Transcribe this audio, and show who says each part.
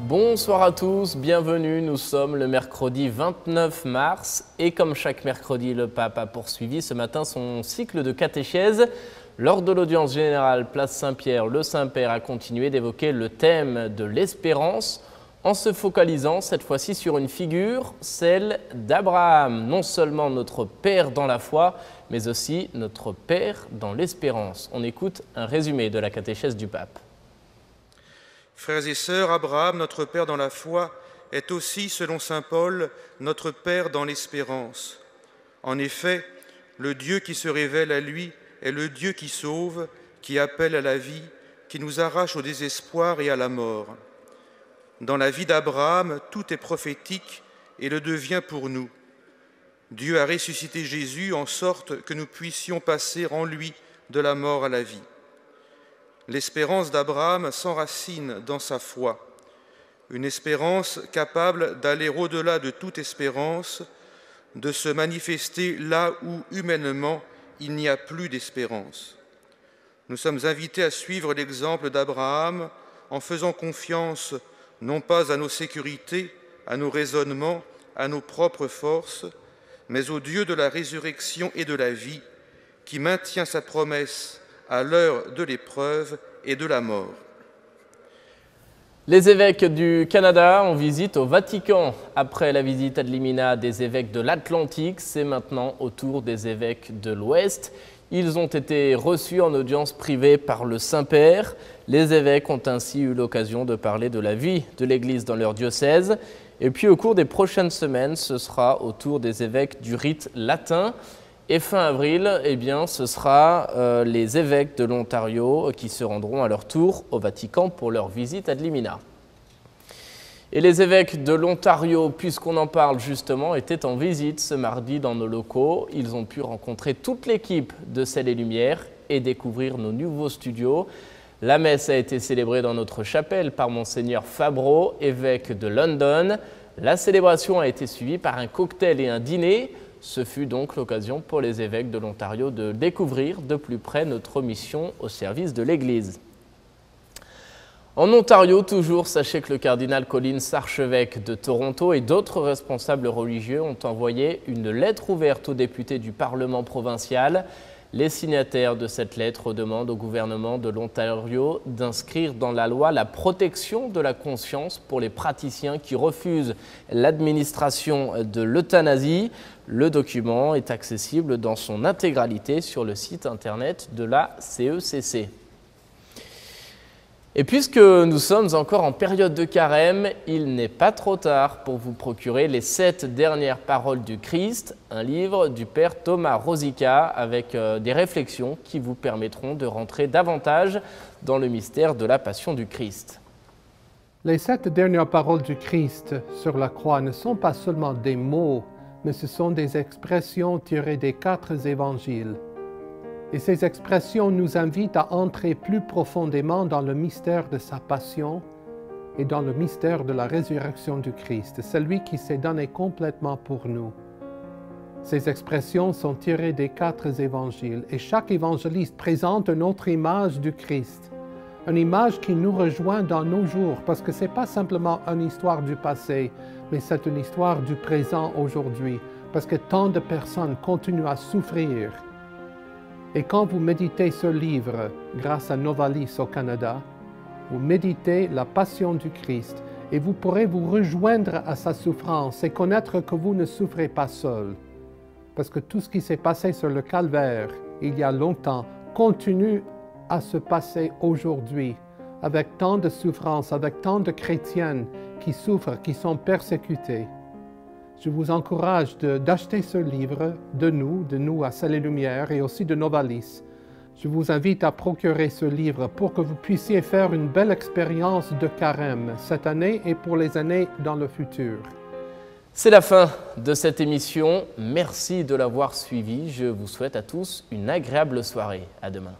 Speaker 1: Bonsoir à tous, bienvenue, nous sommes le mercredi 29 mars et comme chaque mercredi, le pape a poursuivi ce matin son cycle de catéchèse. Lors de l'audience générale Place Saint-Pierre, le Saint-Père a continué d'évoquer le thème de l'espérance en se focalisant cette fois-ci sur une figure, celle d'Abraham, non seulement notre Père dans la foi, mais aussi notre Père dans l'espérance. On écoute un résumé de la catéchèse du pape.
Speaker 2: Frères et sœurs, Abraham, notre Père dans la foi, est aussi, selon saint Paul, notre Père dans l'espérance. En effet, le Dieu qui se révèle à lui est le Dieu qui sauve, qui appelle à la vie, qui nous arrache au désespoir et à la mort. Dans la vie d'Abraham, tout est prophétique et le devient pour nous. Dieu a ressuscité Jésus en sorte que nous puissions passer en lui de la mort à la vie. L'espérance d'Abraham s'enracine dans sa foi, une espérance capable d'aller au-delà de toute espérance, de se manifester là où, humainement, il n'y a plus d'espérance. Nous sommes invités à suivre l'exemple d'Abraham en faisant confiance non pas à nos sécurités, à nos raisonnements, à nos propres forces, mais au Dieu de la résurrection et de la vie, qui maintient sa promesse à l'heure de l'épreuve et de la mort.
Speaker 1: Les évêques du Canada en visite au Vatican. Après la visite ad limina des évêques de l'Atlantique, c'est maintenant au tour des évêques de l'Ouest. Ils ont été reçus en audience privée par le Saint-Père. Les évêques ont ainsi eu l'occasion de parler de la vie de l'Église dans leur diocèse. Et puis au cours des prochaines semaines, ce sera au tour des évêques du rite latin. Et fin avril, eh bien, ce sera les évêques de l'Ontario qui se rendront à leur tour au Vatican pour leur visite ad limina. Et les évêques de l'Ontario, puisqu'on en parle justement, étaient en visite ce mardi dans nos locaux. Ils ont pu rencontrer toute l'équipe de Ciel et Lumière et découvrir nos nouveaux studios. La messe a été célébrée dans notre chapelle par Monseigneur Fabreau, évêque de London. La célébration a été suivie par un cocktail et un dîner. Ce fut donc l'occasion pour les évêques de l'Ontario de découvrir de plus près notre mission au service de l'Église. En Ontario, toujours, sachez que le cardinal Collins, archevêque de Toronto, et d'autres responsables religieux ont envoyé une lettre ouverte aux députés du Parlement provincial. Les signataires de cette lettre demandent au gouvernement de l'Ontario d'inscrire dans la loi la protection de la conscience pour les praticiens qui refusent l'administration de l'euthanasie. Le document est accessible dans son intégralité sur le site internet de la CECC. Et puisque nous sommes encore en période de carême, il n'est pas trop tard pour vous procurer les 7 dernières paroles du Christ, un livre du Père Thomas Rosica avec des réflexions qui vous permettront de rentrer davantage dans le mystère de la Passion du Christ.
Speaker 3: Les 7 dernières paroles du Christ sur la croix ne sont pas seulement des mots, mais ce sont des expressions tirées des 4 évangiles. Et ces expressions nous invitent à entrer plus profondément dans le mystère de sa passion et dans le mystère de la résurrection du Christ, celui qui s'est donné complètement pour nous. Ces expressions sont tirées des 4 évangiles et chaque évangéliste présente une autre image du Christ, une image qui nous rejoint dans nos jours parce que ce n'est pas simplement une histoire du passé, mais c'est une histoire du présent aujourd'hui parce que tant de personnes continuent à souffrir. Et quand vous méditez ce livre, grâce à Novalis au Canada, vous méditez la passion du Christ et vous pourrez vous rejoindre à sa souffrance et connaître que vous ne souffrez pas seul. Parce que tout ce qui s'est passé sur le calvaire il y a longtemps continue à se passer aujourd'hui avec tant de souffrance, avec tant de chrétiennes qui souffrent, qui sont persécutées. Je vous encourage d'acheter ce livre de nous à Ciel et Lumière et aussi de Novalis. Je vous invite à procurer ce livre pour que vous puissiez faire une belle expérience de carême cette année et pour les années dans le futur.
Speaker 1: C'est la fin de cette émission. Merci de l'avoir suivi. Je vous souhaite à tous une agréable soirée. À demain.